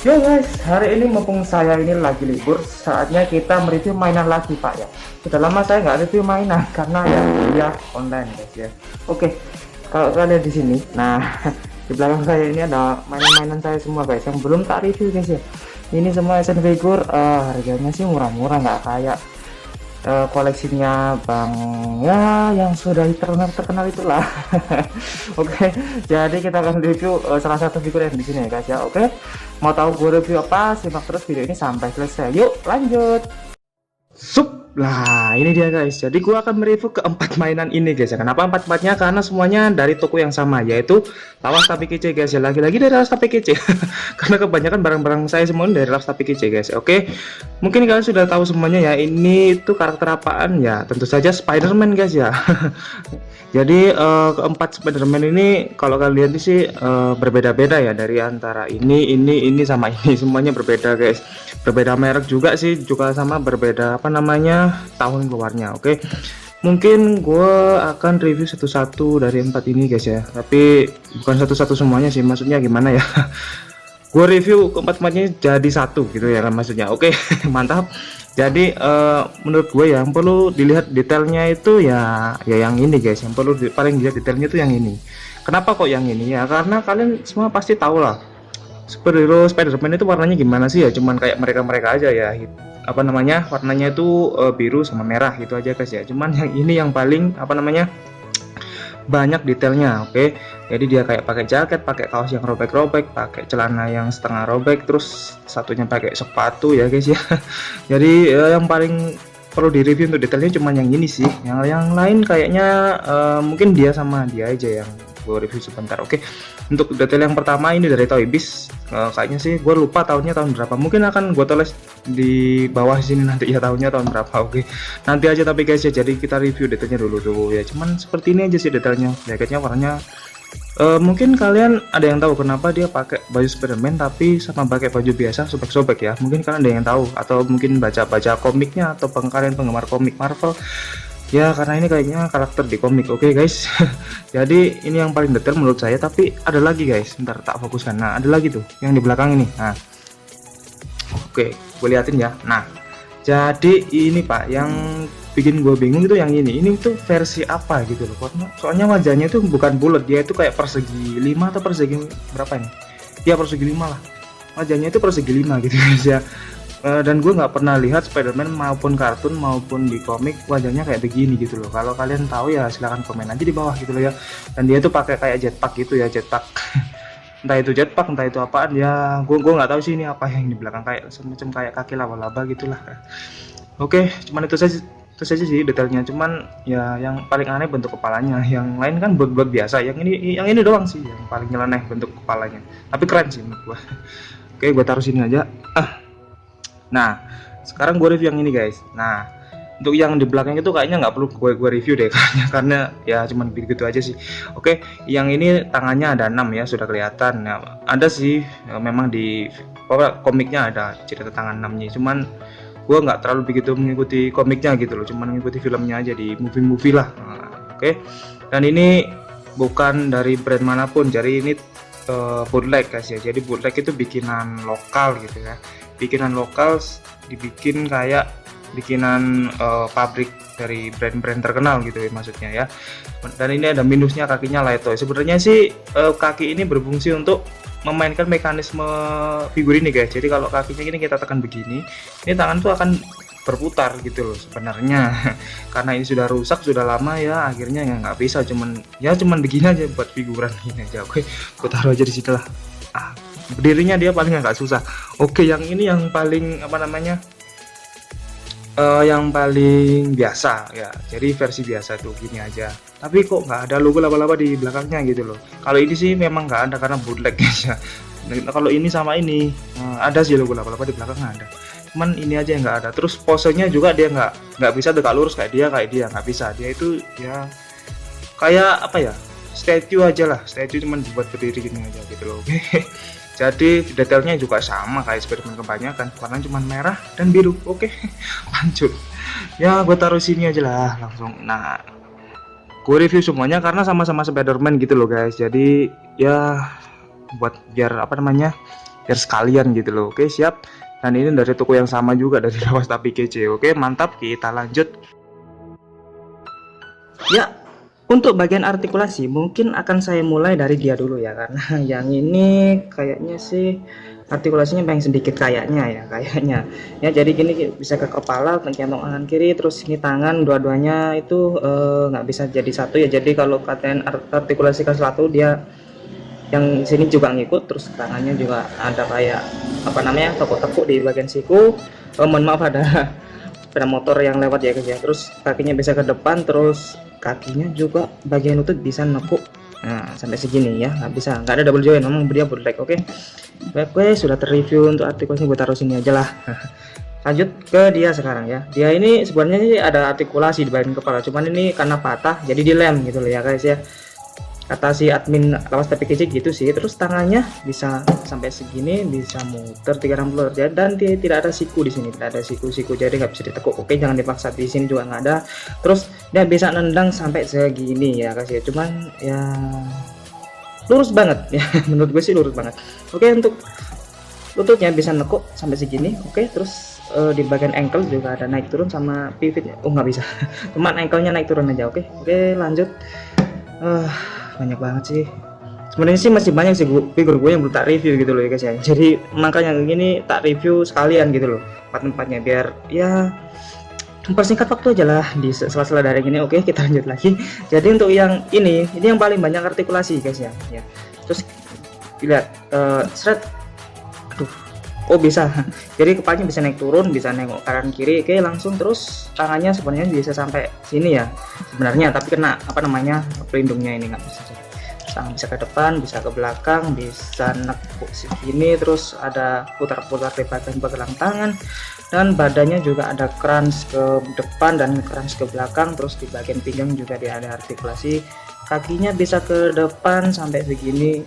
Yo guys, hari ini mumpung saya ini lagi libur, saatnya kita mereview mainan lagi Pak ya. Sudah lama saya nggak review mainan karena ya kuliah online guys ya. Oke, kalau kalian di sini, nah di belakang saya ini ada mainan-mainan saya semua guys yang belum tak review guys ya. Ini semua action figure, harganya sih murah-murah, nggak kayak koleksinya Bang ya yang sudah terkenal itulah. Oke, jadi kita akan review salah satu figur yang di sini ya guys ya. Oke, mau tahu gue review apa, simak terus video ini sampai selesai. Yuk lanjut. Lah ini dia guys, jadi gua akan mereview keempat mainan ini guys ya. Kenapa empat-empatnya? Karena semuanya dari toko yang sama, yaitu Lawas Tapi Kece guys ya. Lagi-lagi dari Lawas Tapi Kece. Karena kebanyakan barang-barang saya semua dari Lawas Tapi Kece guys. Oke, mungkin kalian sudah tahu semuanya ya, ini itu karakter apaan ya, tentu saja Spider-Man guys ya. Jadi keempat Spider-Man ini kalau kalian lihat sih berbeda-beda ya, dari antara ini sama ini, semuanya berbeda guys. Berbeda merek juga sih, juga sama berbeda apa namanya tahun keluarnya. Oke, mungkin gue akan review satu-satu dari empat ini guys ya, tapi bukan satu-satu semuanya sih, maksudnya gimana ya. Gue review keempat-empatnya jadi satu gitu ya kan maksudnya. Oke, mantap. Jadi menurut gue yang perlu dilihat detailnya itu ya yang ini guys, yang perlu paling dilihat detailnya itu yang ini. Kenapa kok yang ini ya? Karena kalian semua pasti tahu lah, superhero Spider-Man itu warnanya gimana sih ya, cuman kayak mereka aja ya, apa namanya, warnanya itu biru sama merah gitu aja guys ya. Cuman yang ini yang paling apa namanya banyak detailnya. Oke, jadi dia kayak pakai jaket, pakai kaos yang robek-robek, pakai celana yang setengah robek, terus satunya pakai sepatu ya guys ya. Jadi yang paling perlu direview untuk detailnya cuman yang ini sih, yang lain kayaknya mungkin dia sama dia aja yang gue review sebentar. Oke, untuk detail yang pertama ini dari Toy Biz, kayaknya sih gue lupa tahunnya tahun berapa, mungkin akan gue tulis di bawah sini nanti ya tahunnya tahun berapa. Oke, nanti aja tapi guys ya, jadi kita review detailnya dulu tuh ya, cuman seperti ini aja sih detailnya. Jaketnya warnanya mungkin kalian ada yang tahu kenapa dia pakai baju Spider-Man tapi sama pakai baju biasa sobek-sobek ya, mungkin kalian ada yang tahu, atau mungkin baca-baca komiknya, atau kalian penggemar komik Marvel ya, karena ini kayaknya karakter di komik. Oke guys, jadi ini yang paling detail menurut saya, tapi ada lagi guys, ntar tak fokuskan. Nah ada lagi tuh yang di belakang ini. Nah oke, gue liatin ya. Nah jadi ini Pak, yang bikin gue bingung itu yang ini tuh versi apa gitu loh, soalnya wajahnya itu bukan bulat, dia itu kayak persegi 5 atau persegi berapa ini ya, persegi 5 lah, wajahnya itu persegi 5 gitu guys ya. Dan gue nggak pernah lihat Spider-Man maupun kartun maupun di komik wajahnya kayak begini gitu loh. Kalau kalian tahu ya silahkan komen aja di bawah gitu loh ya. Dan dia tuh pakai kayak jetpack gitu ya, jetpack. Entah itu jetpack, entah itu apaan ya, gue nggak tahu sih ini apa yang di belakang, kayak semacam kayak kaki laba-laba gitulah. Oke, cuman itu saja sih detailnya. Cuman ya yang paling aneh bentuk kepalanya, yang lain kan buat biasa, yang ini doang sih yang paling nyeleneh bentuk kepalanya, tapi keren sih menurut gue. Oke, gue taruh sini aja. Nah sekarang gue review yang ini guys. Nah untuk yang di belakang itu kayaknya nggak perlu gue review deh karena ya cuman begitu aja sih. Oke, yang ini tangannya ada 6 ya, sudah kelihatan ya, ada sih memang di komiknya ada cerita tangan 6-nya, cuman gue nggak terlalu begitu mengikuti komiknya gitu loh, cuman mengikuti filmnya aja di movie lah. Oke, dan ini bukan dari brand manapun, jadi ini bootleg guys ya. Jadi bootleg itu bikinan lokal gitu ya, bikinan lokal dibikin kayak bikinan pabrik dari brand-brand terkenal gitu ya maksudnya ya. Dan ini ada minusnya, kakinya light toy. Sebenarnya sih kaki ini berfungsi untuk memainkan mekanisme figur ini guys. Jadi kalau kakinya ini kita tekan begini, ini tangan tuh akan berputar gitu loh sebenarnya. Karena ini sudah rusak, sudah lama ya, akhirnya ya nggak bisa, cuman begini aja buat figuran ini aja. Oke, aku taruh aja di sini lah. Berdirinya dia paling nggak susah. Oke, yang ini yang paling apa namanya, yang paling biasa ya, jadi versi biasa tuh gini aja, tapi kok nggak ada logo laba-laba di belakangnya gitu loh. Kalau ini sih memang nggak ada karena bootleg guys ya. Kalau ini sama ini ada sih logo laba-laba di belakangnya ada, cuman ini aja yang nggak ada. Terus posenya juga dia nggak bisa tegak lurus kayak dia nggak bisa. Dia itu ya kayak apa ya, statue aja lah, statue cuman dibuat berdiri gini aja gitu loh. Jadi detailnya juga sama kayak Spider-Man kebanyakan, warnanya cuma merah dan biru. Oke, lanjut ya, gue taruh sini aja lah langsung. Nah gue review semuanya karena sama-sama Spider-Man gitu loh guys, jadi ya buat biar apa namanya biar sekalian gitu loh. Oke, siap. Dan ini dari toko yang sama juga, dari Lawas Tapi Kece. Oke, mantap, kita lanjut. Ya, untuk bagian artikulasi mungkin akan saya mulai dari dia dulu ya, karena yang ini kayaknya sih artikulasinya paling sedikit kayaknya ya. Jadi gini, bisa ke kepala, kantong kanan kiri, terus ini tangan, dua-duanya itu nggak bisa jadi satu ya. Jadi kalau kalian artikulasikan satu, dia yang sini juga ngikut, terus tangannya juga ada kayak apa namanya, tekuk-tekuk di bagian siku. Mohon maaf, ada sepeda motor yang lewat ya guys ya. Terus kakinya bisa ke depan, terus kakinya juga bagian lutut bisa nekuk, nah sampai segini ya, nggak ada double joint, memang dia bootleg. Oke, sudah terreview untuk artikulasi, gue taruh sini aja lah. Lanjut ke dia sekarang ya. Dia ini sebenarnya sih ada artikulasi di bagian kepala, cuman ini karena patah jadi dilem gitu loh ya guys ya, kata si admin Lawas Tapi Kece gitu sih. Terus tangannya bisa sampai segini, bisa muter 360 derajat, dan dia tidak ada siku di sini, tidak ada siku-siku, jadi nggak bisa ditekuk. Oke, jangan dipaksa, di sini juga nggak ada. Terus dia bisa nendang sampai segini ya guys ya, cuman ya lurus banget ya. Menurut gue sih lurus banget. Oke, untuk lututnya bisa nekuk sampai segini. Oke, terus di bagian ankle juga ada naik turun sama pivotnya. Oh, nggak bisa. Cuman ankle-nya naik turun aja. Oke, lanjut. Banyak banget sih sebenarnya sih, masih banyak sih figur gue yang belum tak review gitu loh ya guys ya. Jadi makanya gini tak review sekalian gitu loh, tempat-tempatnya, biar ya mempersingkat waktu aja lah di sela-sela dari gini. Oke, kita lanjut lagi. Jadi untuk yang ini yang paling banyak artikulasi guys ya. Terus lihat seret, aduh, oh bisa. Jadi kepalanya bisa naik turun, bisa nengok kanan kiri. Oke, langsung. Terus tangannya sebenarnya bisa sampai sini ya sebenarnya, tapi kena apa namanya, pelindungnya ini nggak bisa. Tangan bisa ke depan, bisa ke belakang, bisa nekuk sini. Terus ada putar-putar di bagian belakang tangan, dan badannya juga ada crunch ke depan dan crunch ke belakang. Terus di bagian pinggang juga dia ada artikulasi. Kakinya bisa ke depan sampai segini.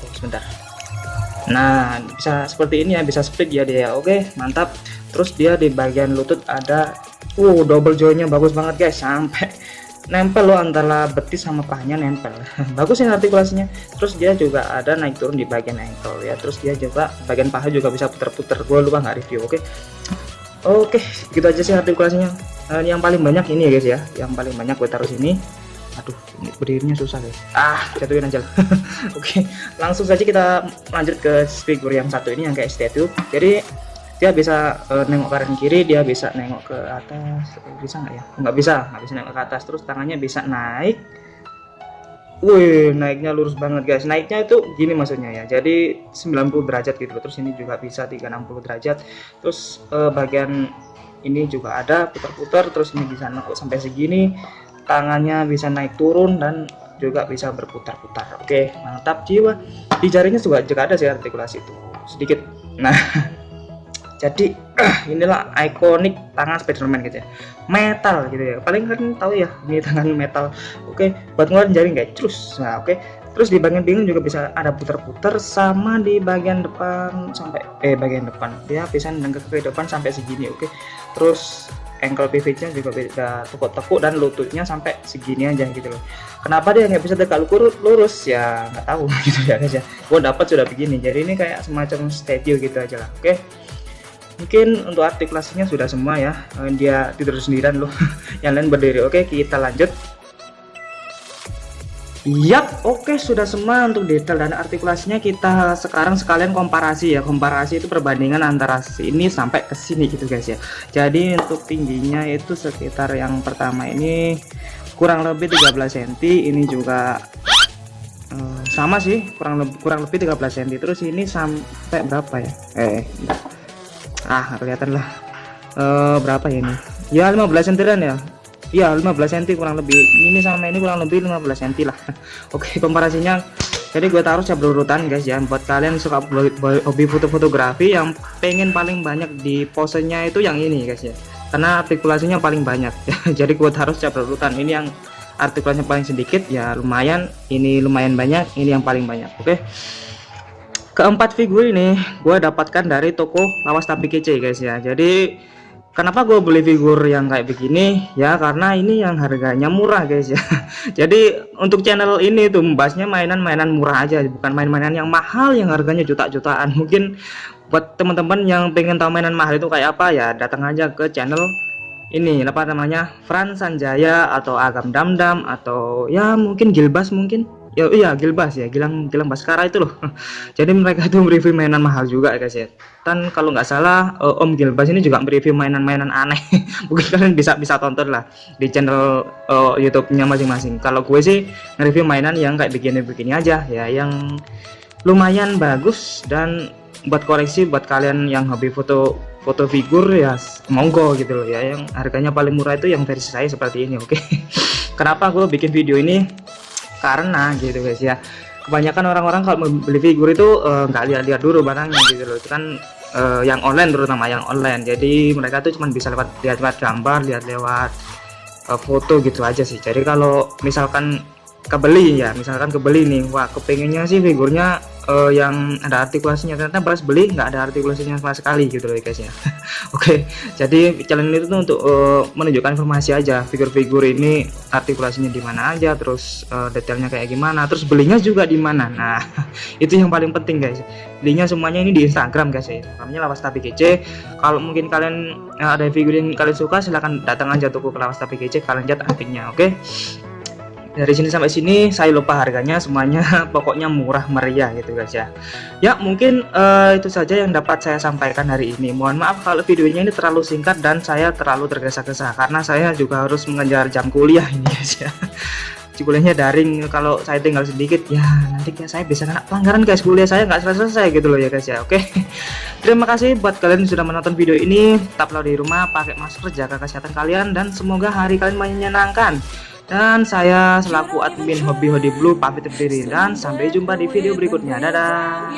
Oh, sebentar. Nah, bisa seperti ini ya, bisa split ya dia. Oke, mantap. Terus dia di bagian lutut ada double jointnya bagus banget guys, sampai nempel loh antara betis sama pahanya, nempel. Bagus ya artikulasinya. Terus dia juga ada naik turun di bagian ankle ya. Terus dia juga bagian paha juga bisa puter-puter, gue lupa nggak review. Oke, gitu aja sih artikulasinya. Yang paling banyak ini ya guys ya, yang paling banyak gue taruh sini. Aduh, ini berdirinya susah guys. Jatuhin aja lah. Oke, langsung saja kita lanjut ke figur yang satu ini, yang kayak statue. Jadi dia bisa nengok kanan kiri, dia bisa nengok ke atas. Bisa nggak ya? Nggak bisa nengok ke atas. Terus tangannya bisa naik. Wih, naiknya lurus banget guys. Naiknya itu gini maksudnya ya, jadi 90 derajat gitu. Terus ini juga bisa 360 derajat. Terus bagian ini juga ada putar-putar. Terus ini bisa nengok sampai segini. Tangannya bisa naik turun dan juga bisa berputar-putar. Oke, mantap jiwa. Di jarinya juga ada sih artikulasi itu sedikit. Nah, jadi inilah ikonik tangan Spiderman gitu ya, metal gitu ya. Paling kan tahu ya, ini tangan metal. Oke, buat ngeluarin jaring kayak terus. Nah, oke. Terus di bagian pinggang juga bisa ada putar-putar, sama di bagian depan sampai bagian depan dia bisa nendang ke depan sampai segini. Oke. Terus ankle pivotnya juga bisa tekuk-tekuk, dan lututnya sampai segini aja gitu loh. Kenapa dia nggak bisa tegak lurus ya, nggak tahu gitu ya guys ya. Gue dapat sudah begini, jadi ini kayak semacam statue gitu aja lah. Oke, mungkin untuk artikulasinya sudah semua ya. Dia tidur sendirian loh. Yang lain berdiri. Oke, kita lanjut. Yap, oke, sudah semua untuk detail dan artikulasinya. Kita sekarang sekalian komparasi ya. Komparasi itu perbandingan antara sini sampai ke sini gitu guys ya. Jadi untuk tingginya itu sekitar yang pertama ini kurang lebih 13 cm, ini juga sama sih, kurang lebih 13 cm. Terus ini sampai berapa ya? Kelihatan lah. Berapa ya ini? Ya 15 cm ya. Iya 15 cm kurang lebih. Ini sama ini kurang lebih 15 cm lah. Oke, komparasinya. Jadi gue taruh secara berurutan guys ya. Buat kalian suka hobi fotografi yang pengen paling banyak di posenya itu yang ini guys ya, karena artikulasinya paling banyak. Jadi gue taruh secara berurutan. Ini yang artikulasinya paling sedikit ya, lumayan. Ini lumayan banyak, ini yang paling banyak. Oke. Keempat figur ini gue dapatkan dari toko Lawas Tapi Kece guys ya. Jadi Kenapa gue beli figur yang kayak begini? Ya karena ini yang harganya murah guys ya. Jadi untuk channel ini tuh membahasnya mainan-mainan murah aja, bukan main-mainan yang mahal yang harganya juta-jutaan. Mungkin buat teman-teman yang pengen tahu mainan mahal itu kayak apa ya, datang aja ke channel ini apa namanya, Frans Sanjaya atau Agam Damdam atau ya mungkin Gilbas mungkin. Ya iya Gilbas ya, Gilang Baskara itu loh. Jadi mereka itu mereview mainan mahal juga guys ya. Dan kalau nggak salah Om Gilbas ini juga mereview mainan-mainan aneh. Mungkin kalian bisa tonton lah di channel YouTube-nya masing-masing. Kalau gue sih nge-review mainan yang kayak begini-begini aja ya, yang lumayan bagus dan buat koleksi buat kalian yang hobi foto figur ya, monggo gitu loh ya. Yang harganya paling murah itu yang versi saya seperti ini, oke. Kenapa gue bikin video ini? Karena gitu guys ya, kebanyakan orang-orang kalau membeli figur itu nggak lihat-lihat dulu barangnya gitu loh. Itu kan yang online, terutama yang online, jadi mereka tuh cuma bisa lihat lewat gambar, lihat lewat foto gitu aja sih. Jadi kalau misalkan kebeli nih, wah kepengennya sih figurnya yang ada artikulasinya, ternyata pas beli nggak ada artikulasinya sama sekali gitu loh guys ya. Oke, jadi channel itu tuh untuk menunjukkan informasi aja, figur-figur ini artikulasinya di mana aja, terus detailnya kayak gimana, terus belinya juga di mana. Nah itu yang paling penting guys, belinya semuanya ini di Instagram guys ya, namanya Lawas Tapi Kece. Kalau mungkin kalian ada figur yang kalian suka, silahkan datang aja toko Lawas Tapi Kece, kalian lihat artinya, oke. Dari sini sampai sini saya lupa harganya semuanya, pokoknya murah meriah gitu guys ya. Ya mungkin itu saja yang dapat saya sampaikan hari ini. Mohon maaf kalau videonya ini terlalu singkat dan saya terlalu tergesa-gesa, karena saya juga harus mengejar jam kuliah ini guys ya. Kuliahnya daring, kalau saya tinggal sedikit ya nanti saya bisa kena pelanggaran guys, kuliah saya nggak selesai gitu loh ya guys ya. Oke, terima kasih buat kalian yang sudah menonton video ini. Tetaplah di rumah, pakai masker, jaga kesehatan kalian, dan semoga hari kalian menyenangkan. Dan saya selaku admin Hobi Hodi Blue pamit undur diri, dan sampai jumpa di video berikutnya. Dadah.